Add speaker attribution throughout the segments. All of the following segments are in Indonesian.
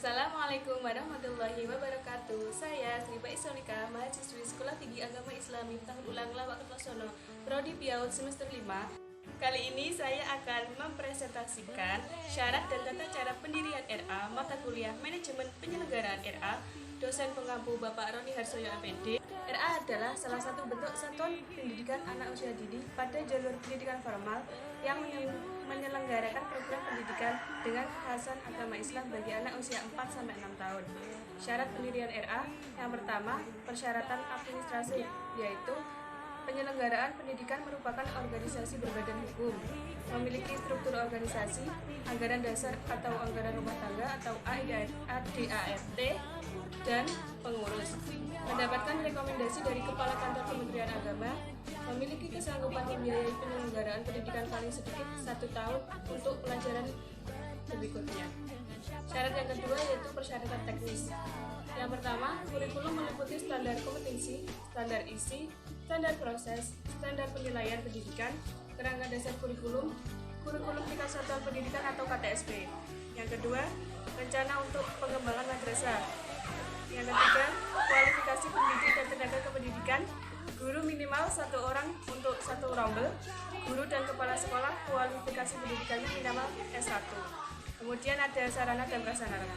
Speaker 1: Assalamualaikum warahmatullahi wabarakatuh. Saya Sri Solika, mahasiswi Sekolah Tinggi Agama Islam Miftahul Ulang Lawak Kertosono, Prodi PIAUD semester 5. Kali ini saya akan mempresentasikan syarat dan tata cara pendirian RA mata kuliah Manajemen Penyelenggaraan RA, dosen pengampu Bapak Roni Harsoyo MPD. RA adalah salah satu bentuk satuan pendidikan anak usia dini pada jalur pendidikan formal yang menyelenggarakan program pendidikan dengan kekhasan agama Islam bagi anak usia 4-6 tahun. Syarat pendirian RA yang pertama, persyaratan administrasi, yaitu penyelenggaraan pendidikan merupakan organisasi berbadan hukum, memiliki struktur organisasi, anggaran dasar atau anggaran rumah tangga atau ADART, dan pengurus. Mendapatkan rekomendasi dari Kepala Kantor Kementerian Agama, memiliki kesanggupan membiayai penyelenggaraan pendidikan paling sedikit 1 tahun untuk pelajaran berikutnya. Syarat yang kedua yaitu persyaratan teknis. Yang pertama, kurikulum meliputi standar kompetensi, standar isi, standar proses, standar penilaian pendidikan, kerangka dasar kurikulum, kurikulum tingkat satuan pendidikan atau KTSP. Yang kedua, rencana untuk pengembangan madrasah. Yang ketiga, kualifikasi pendidik dan tenaga kependidikan, guru minimal 1 orang untuk 1 rombel, guru dan kepala sekolah kualifikasi pendidikannya minimal S1. Kemudian ada sarana dan prasarana.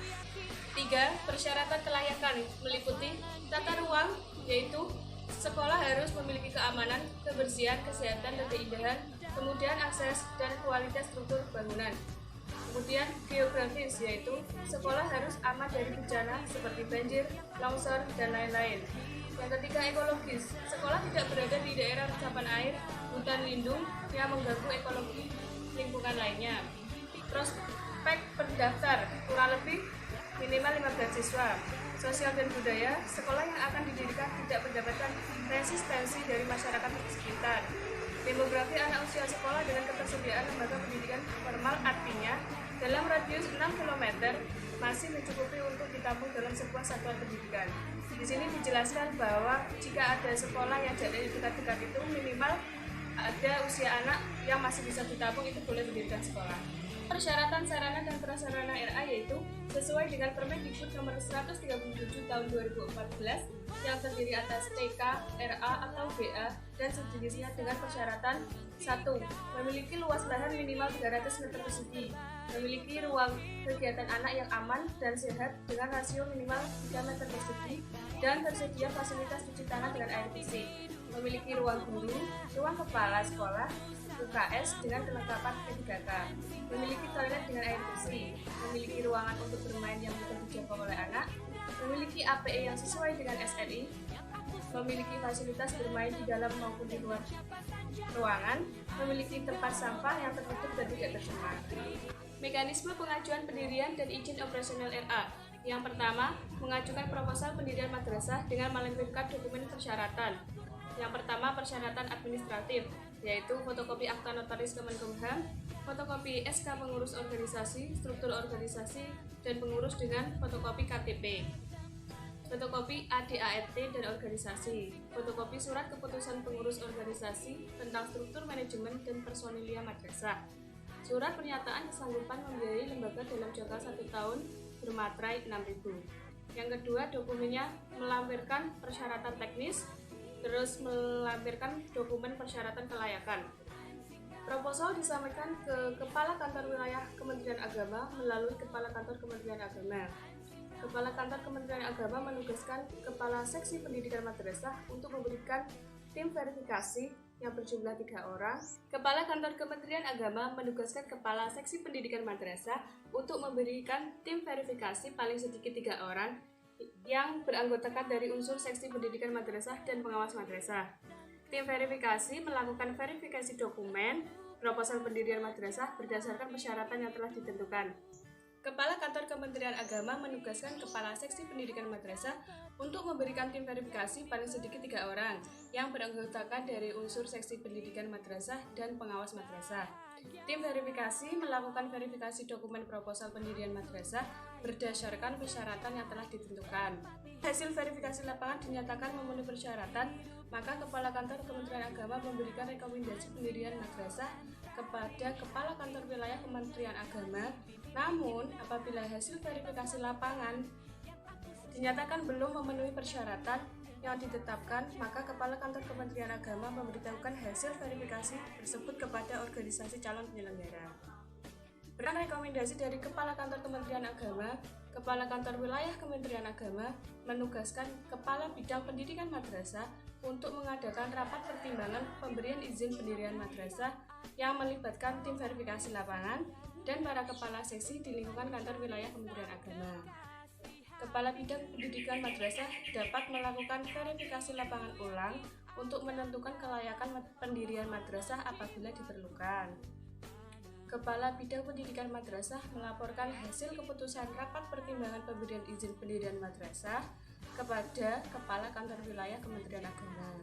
Speaker 1: 3. Persyaratan kelayakan meliputi tata ruang, yaitu sekolah harus memiliki keamanan, kebersihan, kesehatan, dan keindahan, kemudian akses dan kualitas struktur bangunan. Kemudian geografis, yaitu sekolah harus aman dari bencana seperti banjir, longsor, dan lain-lain. Yang ketiga, ekologis, sekolah tidak berada di daerah resapan air, hutan lindung yang mengganggu ekologi lingkungan lainnya. Prospek pendaftar kurang lebih minimal 15 siswa. Sosial dan budaya, sekolah yang akan didirikan tidak mendapatkan resistensi dari masyarakat sekitar. Demografi anak usia sekolah dengan ketersediaan lembaga pendidikan formal, artinya dalam radius 6 km masih mencukupi untuk ditampung dalam sebuah satuan pendidikan. Di sini dijelaskan bahwa jika ada sekolah yang jaraknya dekat-dekat itu minimal ada usia anak yang masih bisa ditampung, itu boleh mendirikan sekolah. Persyaratan sarana dan prasarana RA yaitu sesuai dengan Permendikbud nomor 137 tahun 2014 yang terdiri atas TK, RA atau BA dan sejenisnya dengan persyaratan 1. Memiliki luas lahan minimal 300 meter persegi, memiliki ruang kegiatan anak yang aman dan sehat dengan rasio minimal 3 meter persegi dan tersedia fasilitas cuci tangan dengan air bersih, memiliki ruang guru, ruang kepala sekolah, UKS dengan kelengkapan P3K, memiliki toilet dengan air bersih, memiliki ruangan untuk bermain yang mudah dijangkau oleh anak, memiliki APE yang sesuai dengan SNI, memiliki fasilitas bermain di dalam maupun di luar ruangan, memiliki tempat sampah yang tertutup dan tidak tercemar. Mekanisme pengajuan pendirian dan izin operasional RA. Yang pertama, mengajukan proposal pendirian madrasah dengan melampirkan dokumen persyaratan. Yang pertama, persyaratan administratif, yaitu fotokopi akta notaris Kemenkumham, fotokopi SK pengurus organisasi, struktur organisasi, dan pengurus dengan fotokopi KTP, fotokopi ADART dan organisasi, fotokopi surat keputusan pengurus organisasi tentang struktur manajemen dan personilia madrasah, surat pernyataan kesanggupan membiayai lembaga dalam jangka 1 tahun bermaterai 6.000. Yang kedua, dokumennya melampirkan persyaratan teknis, terus melampirkan dokumen persyaratan kelayakan. Proposal disampaikan ke Kepala Kantor Wilayah Kementerian Agama melalui Kepala Kantor Kementerian Agama. Kepala Kantor Kementerian Agama menugaskan Kepala Seksi Pendidikan Madrasah untuk memberikan tim verifikasi yang berjumlah 3 orang. Kepala Kantor Kementerian Agama menugaskan Kepala Seksi Pendidikan Madrasah untuk memberikan tim verifikasi paling sedikit 3 orang yang beranggotakan dari unsur seksi pendidikan madrasah dan pengawas madrasah. Tim verifikasi melakukan verifikasi dokumen proposal pendirian madrasah berdasarkan persyaratan yang telah ditentukan. Kepala Kantor Kementerian Agama menugaskan Kepala Seksi Pendidikan Madrasah untuk memberikan tim verifikasi paling sedikit 3 orang yang beranggotakan dari unsur seksi pendidikan madrasah dan pengawas madrasah. Tim verifikasi melakukan verifikasi dokumen proposal pendirian madrasah berdasarkan persyaratan yang telah ditentukan. Hasil verifikasi lapangan dinyatakan memenuhi persyaratan, maka Kepala Kantor Kementerian Agama memberikan rekomendasi pendirian madrasah kepada Kepala Kantor Wilayah Kementerian Agama Namun, apabila hasil verifikasi lapangan dinyatakan belum memenuhi persyaratan yang ditetapkan, maka Kepala Kantor Kementerian Agama memberitahukan hasil verifikasi tersebut kepada organisasi calon penyelenggara. Berdasarkan rekomendasi dari Kepala Kantor Kementerian Agama, Kepala Kantor Wilayah Kementerian Agama menugaskan Kepala Bidang Pendidikan Madrasah untuk mengadakan rapat pertimbangan pemberian izin pendirian madrasah yang melibatkan tim verifikasi lapangan dan para kepala seksi di lingkungan kantor wilayah Kementerian Agama. Kepala Bidang Pendidikan Madrasah dapat melakukan verifikasi lapangan ulang untuk menentukan kelayakan pendirian madrasah apabila diperlukan. Kepala Bidang Pendidikan Madrasah melaporkan hasil keputusan rapat pertimbangan pemberian izin pendirian madrasah kepada Kepala Kantor Wilayah Kementerian Agama.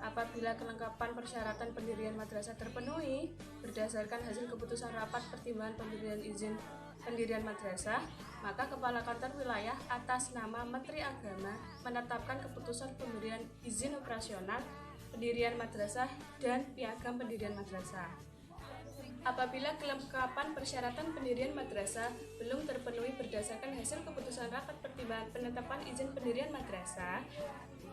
Speaker 1: Apabila kelengkapan persyaratan pendirian madrasah terpenuhi berdasarkan hasil keputusan rapat pertimbangan pemberian izin pendirian madrasah, maka Kepala Kantor Wilayah atas nama Menteri Agama menetapkan keputusan pemberian izin operasional pendirian madrasah dan piagam pendirian madrasah. Apabila kelengkapan persyaratan pendirian madrasah belum terpenuhi berdasarkan hasil keputusan rapat pertimbangan penetapan izin pendirian madrasah,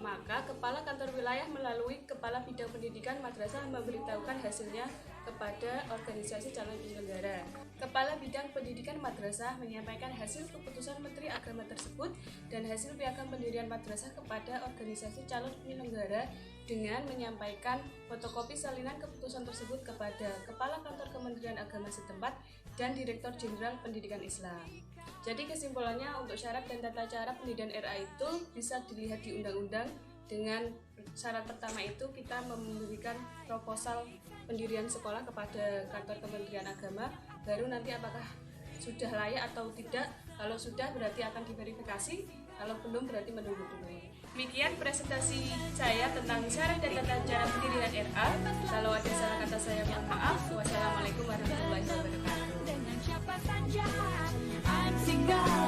Speaker 1: maka Kepala Kantor Wilayah melalui Kepala Bidang Pendidikan Madrasah memberitahukan hasilnya kepada organisasi calon penyelenggara. Kepala Bidang Pendidikan Madrasah menyampaikan hasil keputusan Menteri Agama tersebut dan hasil piagam pendirian madrasah kepada organisasi calon penyelenggara dengan menyampaikan fotokopi salinan keputusan tersebut kepada Kepala Kantor Kementerian Agama setempat dan Direktur Jenderal Pendidikan Islam. Jadi kesimpulannya, untuk syarat dan tata cara pendirian RA itu bisa dilihat di undang-undang. Dengan syarat pertama itu kita memberikan proposal pendirian sekolah kepada kantor Kementerian Agama, baru nanti apakah sudah layak atau tidak. Kalau sudah berarti akan diverifikasi, kalau belum berarti menunggu dulu. Demikian presentasi saya tentang syarat dan tata cara pendirian RA. Kalau ada salah kata saya mohon maaf. Wassalamualaikum warahmatullahi wabarakatuh.